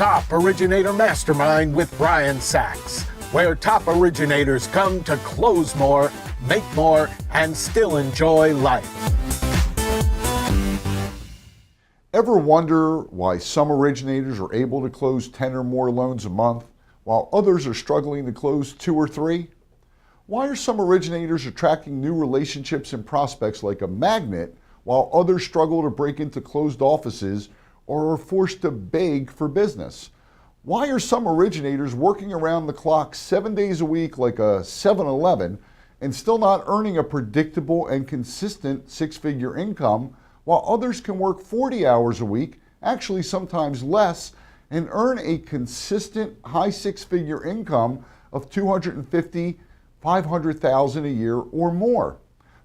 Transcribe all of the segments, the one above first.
Top Originator Mastermind with Brian Sachs, where top originators come to close more, make more, and still enjoy life. Ever wonder why some originators are able to close 10 or more loans a month, while others are struggling to close 2 or 3? Why are some originators attracting new relationships and prospects like a magnet, while others struggle to break into closed offices or are forced to beg for business? Why are some originators working around the clock 7 days a week like a 7-Eleven and still not earning a predictable and consistent six-figure income, while others can work 40 hours a week, actually sometimes less, and earn a consistent high six-figure income of $250,000, $500,000 a year or more?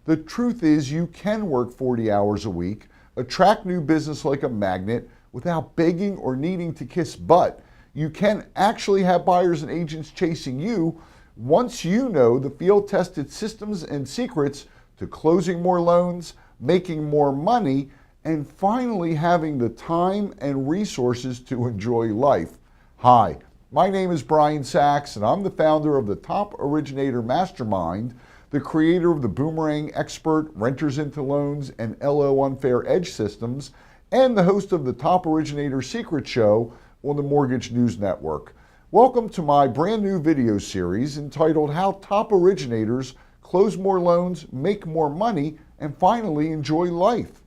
The truth is, you can work 40 hours a week, attract new business like a magnet without begging or needing to kiss butt. You can actually have buyers and agents chasing you once you know the field-tested systems and secrets to closing more loans, making more money, and finally having the time and resources to enjoy life. Hi, my name is Brian Sachs, and I'm the founder of the Top Originator Mastermind, the creator of the Boomerang Expert, Renters into Loans, and LO Unfair Edge Systems, and the host of the Top Originator Secret Show on the Mortgage News Network. Welcome to my brand new video series entitled How Top Originators Close More Loans, Make More Money, and Finally Enjoy Life.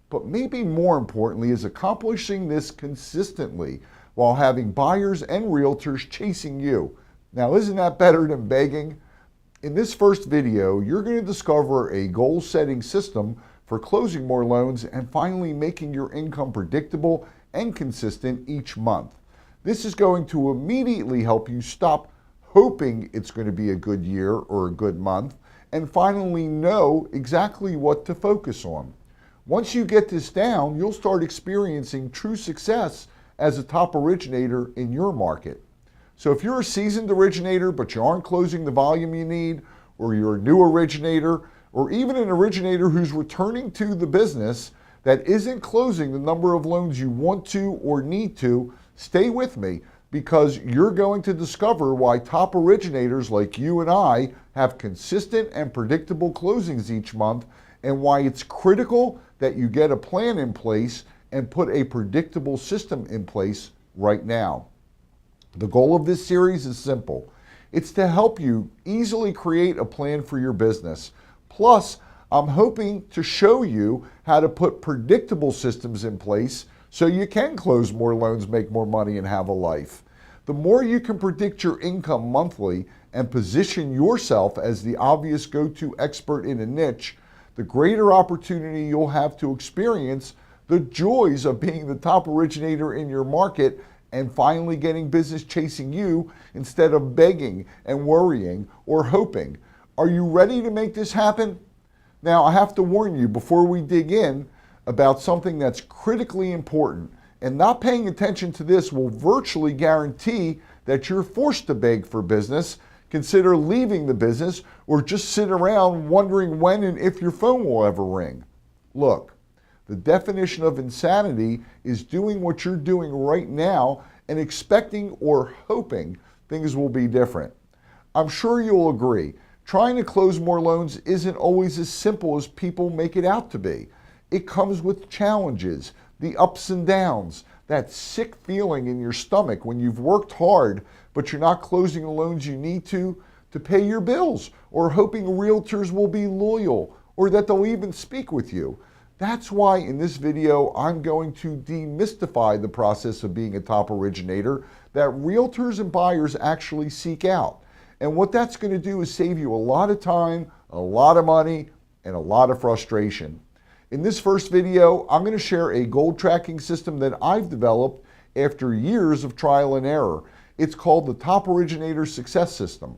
But maybe more importantly is accomplishing this consistently while having buyers and realtors chasing you. Now, isn't that better than begging? In this first video, you're going to discover a goal-setting system for closing more loans and finally making your income predictable and consistent each month. This is going to immediately help you stop hoping it's going to be a good year or a good month and finally know exactly what to focus on. Once you get this down, you'll start experiencing true success as a top originator in your market. So if you're a seasoned originator but you aren't closing the volume you need, or you're a new originator, or even an originator who's returning to the business that isn't closing the number of loans you want to or need to, stay with me, because you're going to discover why top originators like you and I have consistent and predictable closings each month, and why it's critical that you get a plan in place and put a predictable system in place right now. The goal of this series is simple. It's to help you easily create a plan for your business. Plus, I'm hoping to show you how to put predictable systems in place so you can close more loans, make more money, and have a life. The more you can predict your income monthly and position yourself as the obvious go-to expert in a niche, the greater opportunity you'll have to experience the joys of being the top originator in your market and finally getting business chasing you instead of begging and worrying or hoping. Are you ready to make this happen? Now, I have to warn you before we dig in about something that's critically important, and not paying attention to this will virtually guarantee that you're forced to beg for business, consider leaving the business, or just sit around wondering when and if your phone will ever ring. Look, the definition of insanity is doing what you're doing right now and expecting or hoping things will be different. I'm sure you'll agree, trying to close more loans isn't always as simple as people make it out to be. It comes with challenges, the ups and downs, that sick feeling in your stomach when you've worked hard but you're not closing the loans you need to pay your bills, or hoping realtors will be loyal or that they'll even speak with you. That's why in this video, I'm going to demystify the process of being a top originator that realtors and buyers actually seek out. And what that's going to do is save you a lot of time, a lot of money, and a lot of frustration. In this first video, I'm going to share a goal tracking system that I've developed after years of trial and error. It's called the Top Originator Success System.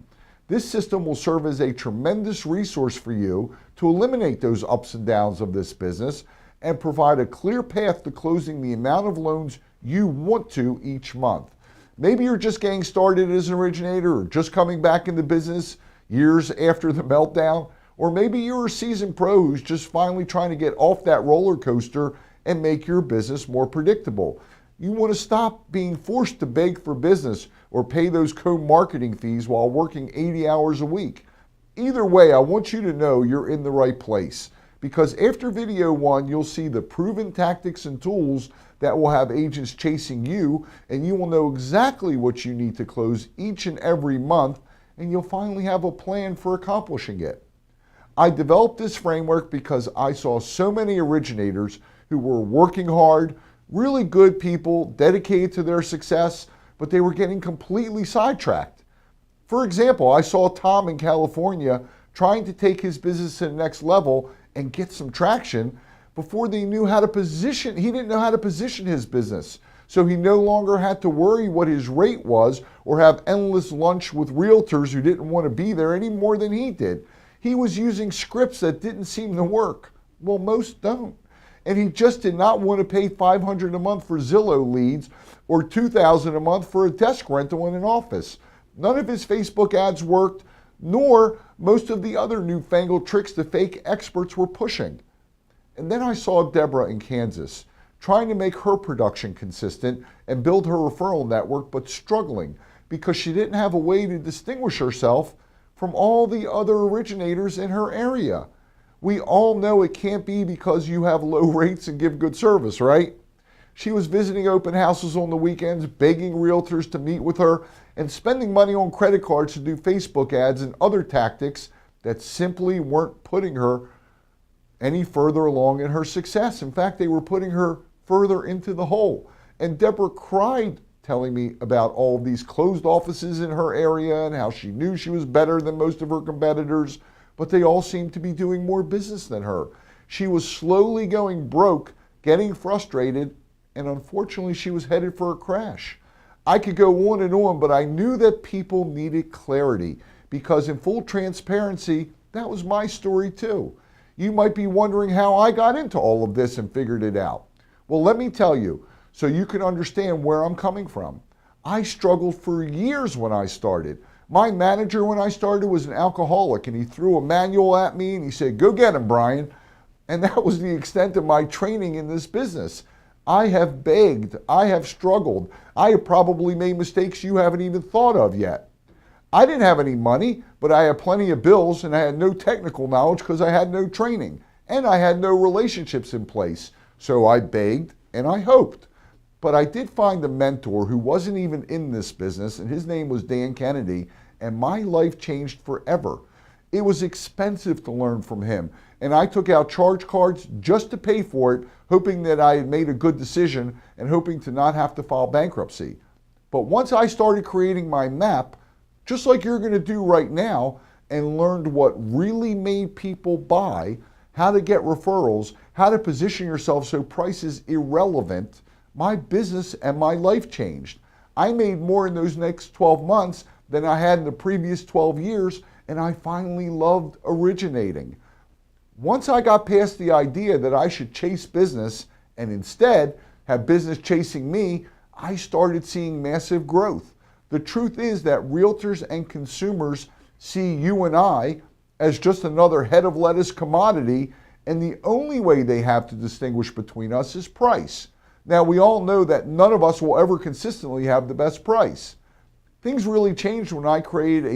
This system will serve as a tremendous resource for you to eliminate those ups and downs of this business and provide a clear path to closing the amount of loans you want to each month. Maybe you're just getting started as an originator or just coming back into business years after the meltdown, or maybe you're a seasoned pro who's just finally trying to get off that roller coaster and make your business more predictable. You want to stop being forced to beg for business or pay those co-marketing fees while working 80 hours a week. Either way, I want you to know you're in the right place, because after video 1, you'll see the proven tactics and tools that will have agents chasing you, and you will know exactly what you need to close each and every month, and you'll finally have a plan for accomplishing it. I developed this framework because I saw so many originators who were working hard, really good people, dedicated to their success, but they were getting completely sidetracked. For example, I saw Tom in California trying to take his business to the next level and get some traction before they knew how to position. He didn't know how to position his business. So he no longer had to worry what his rate was or have endless lunch with realtors who didn't want to be there any more than he did. He was using scripts that didn't seem to work. Well, most don't. And he just did not want to pay $500 a month for Zillow leads or $2,000 a month for a desk rental in an office. None of his Facebook ads worked, nor most of the other newfangled tricks the fake experts were pushing. And then I saw Deborah in Kansas trying to make her production consistent and build her referral network, but struggling because she didn't have a way to distinguish herself from all the other originators in her area. We all know it can't be because you have low rates and give good service, right? She was visiting open houses on the weekends, begging realtors to meet with her, and spending money on credit cards to do Facebook ads and other tactics that simply weren't putting her any further along in her success. In fact, they were putting her further into the hole. And Deborah cried telling me about all of these closed offices in her area and how she knew she was better than most of her competitors, but they all seemed to be doing more business than her. She was slowly going broke, getting frustrated, and unfortunately she was headed for a crash. I could go on and on, but I knew that people needed clarity because in full transparency, that was my story too. You might be wondering how I got into all of this and figured it out. Well, let me tell you, so you can understand where I'm coming from. I struggled for years when I started. My manager when I started was an alcoholic, and he threw a manual at me and he said, "Go get him, Brian." And that was the extent of my training in this business. I have begged, I have struggled, I have probably made mistakes you haven't even thought of yet. I didn't have any money, but I had plenty of bills, and I had no technical knowledge because I had no training, and I had no relationships in place. So I begged and I hoped. But I did find a mentor who wasn't even in this business, and his name was Dan Kennedy, and my life changed forever. It was expensive to learn from him, and I took out charge cards just to pay for it, hoping that I had made a good decision and hoping to not have to file bankruptcy. But once I started creating my map, just like you're going to do right now, and learned what really made people buy, how to get referrals, how to position yourself so price is irrelevant, my business and my life changed. I made more in those next 12 months than I had in the previous 12 years, and I finally loved originating. Once I got past the idea that I should chase business and instead have business chasing me, I started seeing massive growth. The truth is that realtors and consumers see you and I as just another head of lettuce commodity, and the only way they have to distinguish between us is price. Now, we all know that none of us will ever consistently have the best price. Things really changed when I created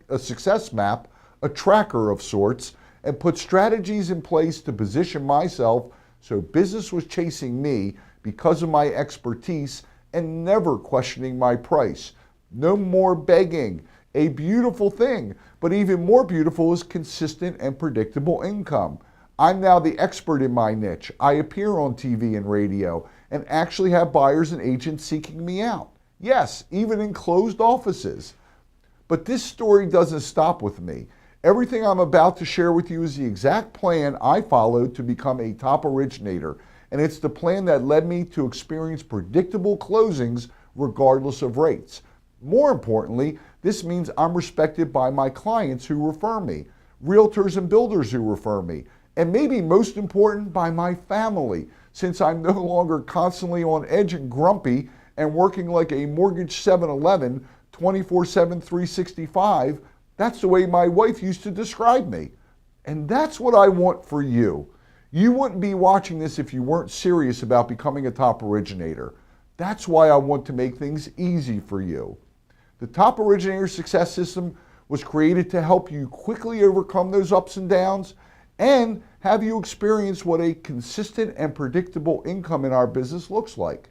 a success map, a tracker of sorts, and put strategies in place to position myself so business was chasing me because of my expertise and never questioning my price. No more begging, a beautiful thing, but even more beautiful is consistent and predictable income. I'm now the expert in my niche. I appear on TV and radio and actually have buyers and agents seeking me out. Yes, even in closed offices. But this story doesn't stop with me. Everything I'm about to share with you is the exact plan I followed to become a top originator, and it's the plan that led me to experience predictable closings regardless of rates. More importantly, this means I'm respected by my clients who refer me, realtors and builders who refer me, and maybe most important, by my family, since I'm no longer constantly on edge and grumpy and working like a mortgage 7-Eleven 24/7, 365. That's the way my wife used to describe me. And that's what I want for you. You wouldn't be watching this if you weren't serious about becoming a top originator. That's why I want to make things easy for you. The Top Originator Success System was created to help you quickly overcome those ups and downs and have you experience what a consistent and predictable income in our business looks like.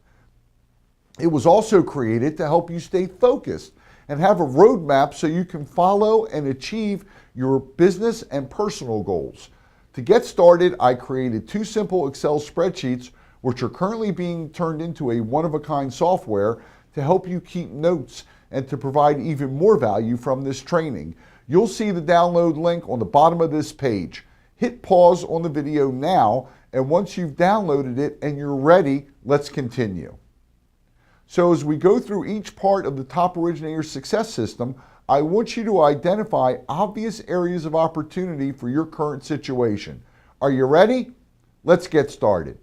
It was also created to help you stay focused and have a roadmap so you can follow and achieve your business and personal goals. To get started, I created 2 simple Excel spreadsheets which are currently being turned into a one-of-a-kind software to help you keep notes and to provide even more value from this training. You'll see the download link on the bottom of this page. Hit pause on the video now, and once you've downloaded it and you're ready, let's continue. So as we go through each part of the Top Originator Success System, I want you to identify obvious areas of opportunity for your current situation. Are you ready? Let's get started.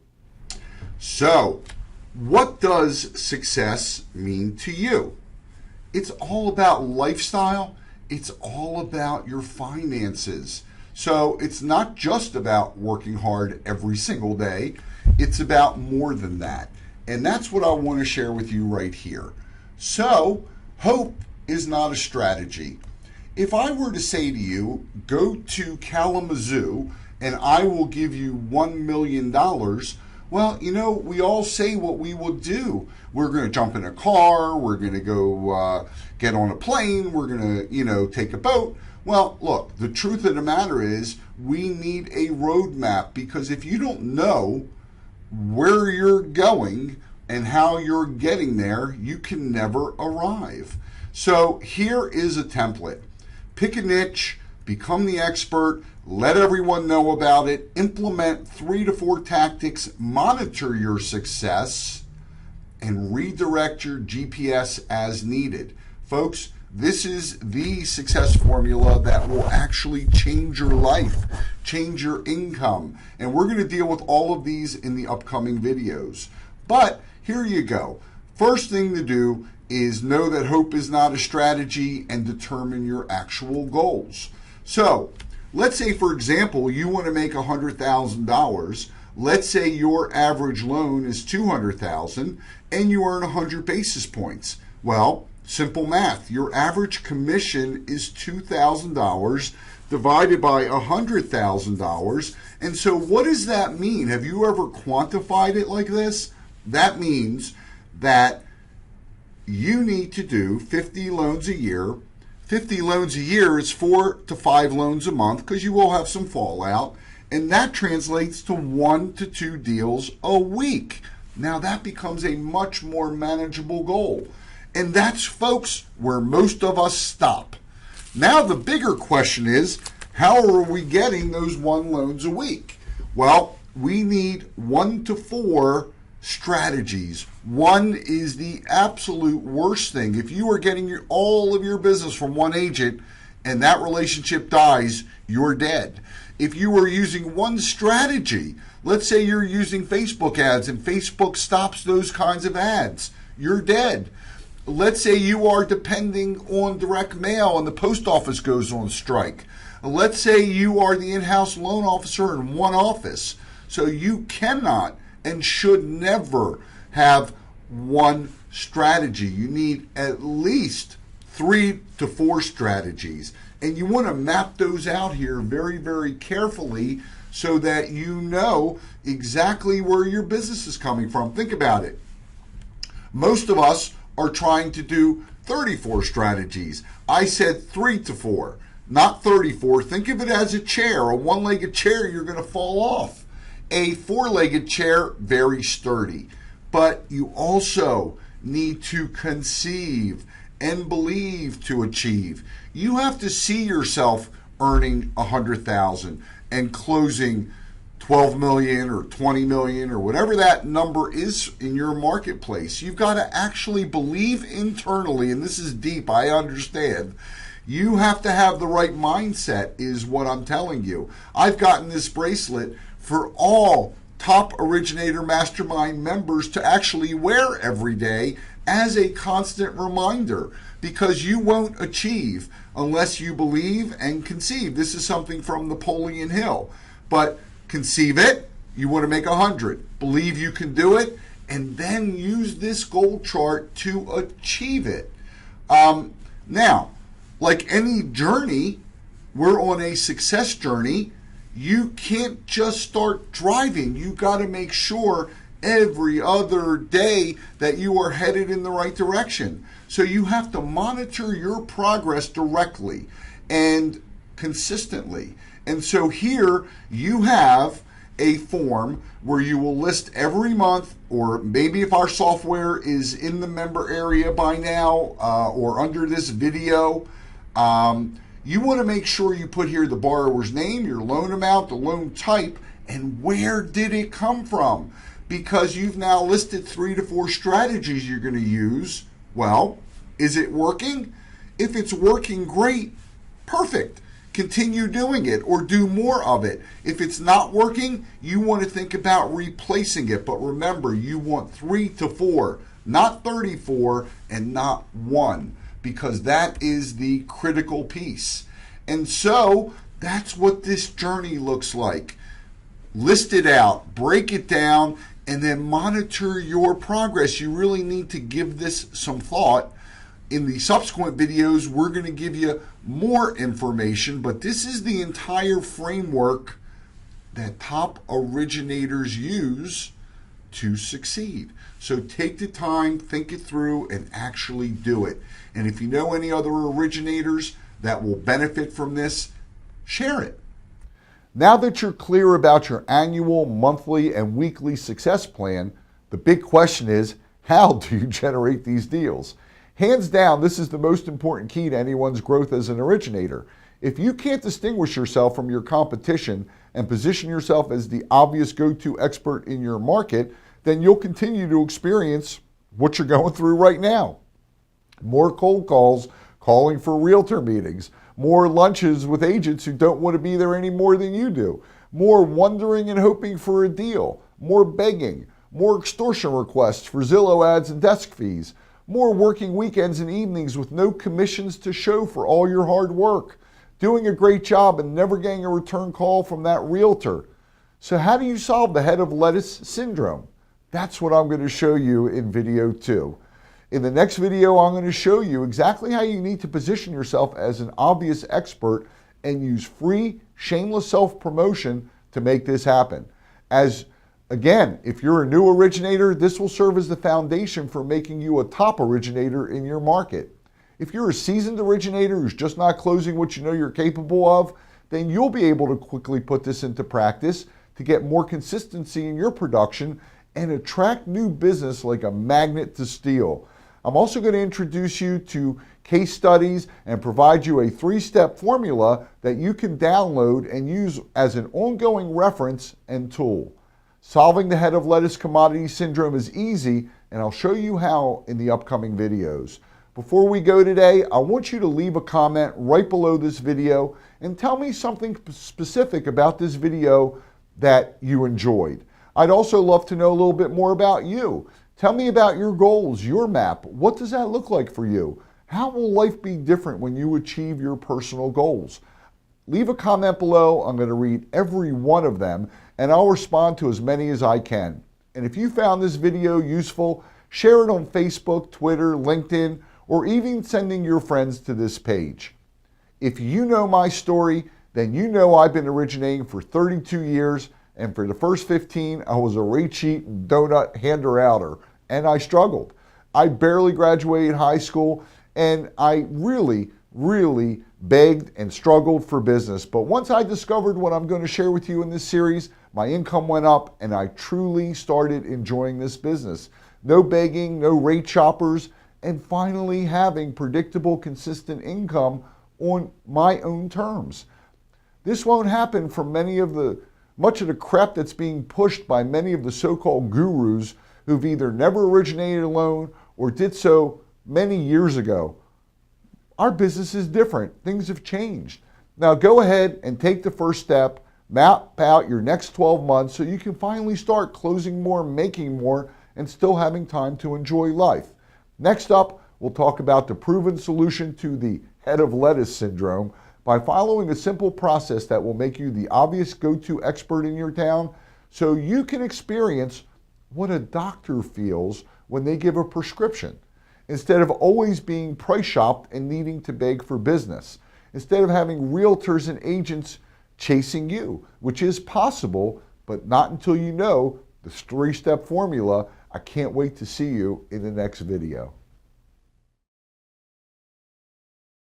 So, what does success mean to you? It's all about lifestyle. It's all about your finances. So it's not just about working hard every single day. It's about more than that. And that's what I want to share with you right here. So, hope is not a strategy. If I were to say to you, go to Kalamazoo and I will give you $1 million, well, you know, we all say what we will do. We're going to jump in a car, we're going to go get on a plane, we're going to, take a boat. Well, look, the truth of the matter is we need a roadmap, because if you don't know where you're going and how you're getting there, you can never arrive. So here is a template. Pick a niche, become the expert, let everyone know about it, implement 3 to 4 tactics, monitor your success, and redirect your GPS as needed. Folks, this is the success formula that will actually change your life, change your income. And we're going to deal with all of these in the upcoming videos. But here you go. First thing to do is know that hope is not a strategy and determine your actual goals. So let's say, for example, you want to make $100,000. Let's say your average loan is $200,000 and you earn 100 basis points. Well, simple math. Your average commission is $2,000 divided by $100,000. And so what does that mean? Have you ever quantified it like this? That means that you need to do 50 loans a year. 50 loans a year is 4 to 5 loans a month, because you will have some fallout. And that translates to 1 to 2 deals a week. Now that becomes a much more manageable goal. And that's, folks, where most of us stop. Now the bigger question is, how are we getting those 1 loans a week? Well, we need 1 to 4 strategies. 1 is the absolute worst thing. If you are getting all of your business from 1 agent and that relationship dies, you're dead. If you are using 1 strategy, let's say you're using Facebook ads and Facebook stops those kinds of ads, you're dead. Let's say you are depending on direct mail and the post office goes on strike. Let's say you are the in-house loan officer in 1 office. So you cannot and should never have 1 strategy. You need at least 3 to 4 strategies. And you want to map those out here very, very carefully so that you know exactly where your business is coming from. Think about it. Most of us are trying to do 34 strategies. I said 3 to 4, not 34. Think of it as a chair. A 1-legged chair, you're going to fall off. A 4-legged chair, very sturdy. But you also need to conceive and believe to achieve. You have to see yourself earning $100,000 and closing 12 million or 20 million or whatever that number is in your marketplace. You've got to actually believe internally, and this is deep, I understand. You have to have the right mindset is what I'm telling you. I've gotten this bracelet for all Top Originator Mastermind members to actually wear every day as a constant reminder, because you won't achieve unless you believe and conceive. This is something from Napoleon Hill. But conceive it, you want to make 100. Believe you can do it, and then use this goal chart to achieve it. Now, like any journey, we're on a success journey. You can't just start driving. You got to make sure every other day that you are headed in the right direction. So you have to monitor your progress directly and consistently. And so here you have a form where you will list every month, or maybe if our software is in the member area by now, or under this video, you want to make sure you put here the borrower's name, your loan amount, the loan type, and where did it come from? Because you've now listed 3 to 4 strategies you're going to use. Well, is it working? If it's working, great, perfect. Continue doing it or do more of it. If it's not working, you want to think about replacing it. But remember, you want 3 to 4, not 34 and not 1, because that is the critical piece. And so that's what this journey looks like. List it out, break it down, and then monitor your progress. You really need to give this some thought. In the subsequent videos, we're going to give you more information, but this is the entire framework that top originators use to succeed. So take the time, think it through, and actually do it. And if you know any other originators that will benefit from this, share it. Now that you're clear about your annual, monthly, and weekly success plan, the big question is, how do you generate these deals? Hands down, this is the most important key to anyone's growth as an originator. If you can't distinguish yourself from your competition and position yourself as the obvious go-to expert in your market, then you'll continue to experience what you're going through right now. More cold calls, calling for realtor meetings, more lunches with agents who don't want to be there any more than you do, more wondering and hoping for a deal, more begging, more extortion requests for Zillow ads and desk fees, more working weekends and evenings with no commissions to show for all your hard work, doing a great job and never getting a return call from that realtor. So how do you solve the head of lettuce syndrome? That's what I'm going to show you in video 2. In the next video, I'm going to show you exactly how you need to position yourself as an obvious expert and use free, shameless self-promotion to make this happen. Again, if you're a new originator, this will serve as the foundation for making you a top originator in your market. If you're a seasoned originator who's just not closing what you know you're capable of, then you'll be able to quickly put this into practice to get more consistency in your production and attract new business like a magnet to steel. I'm also going to introduce you to case studies and provide you a 3-step formula that you can download and use as an ongoing reference and tool. Solving the head of lettuce commodity syndrome is easy, and I'll show you how in the upcoming videos. Before we go today, I want you to leave a comment right below this video and tell me something specific about this video that you enjoyed. I'd also love to know a little bit more about you. Tell me about your goals, your map. What does that look like for you? How will life be different when you achieve your personal goals? Leave a comment below. I'm going to read every one of them, and I'll respond to as many as I can. And if you found this video useful, share it on Facebook, Twitter, LinkedIn, or even sending your friends to this page. If you know my story, then you know I've been originating for 32 years, and for the first 15, I was a rate sheet and donut hander-outer, and I struggled. I barely graduated high school, and I really begged and struggled for business. But once I discovered what I'm going to share with you in this series, my income went up, and I truly started enjoying this business. No begging, no rate shoppers, and finally having predictable, consistent income on my own terms. This won't happen for much of the crap that's being pushed by many of the so-called gurus who've either never originated a loan or did so many years ago. Our business is different. Things have changed. Now go ahead and take the first step, map out your next 12 months so you can finally start closing more, making more, and still having time to enjoy life. Next up, we'll talk about the proven solution to the head of lettuce syndrome by following a simple process that will make you the obvious go-to expert in your town so you can experience what a doctor feels when they give a prescription, instead of always being price shopped and needing to beg for business, instead of having realtors and agents chasing you, which is possible, but not until you know the three-step formula. I can't wait to see you in the next video.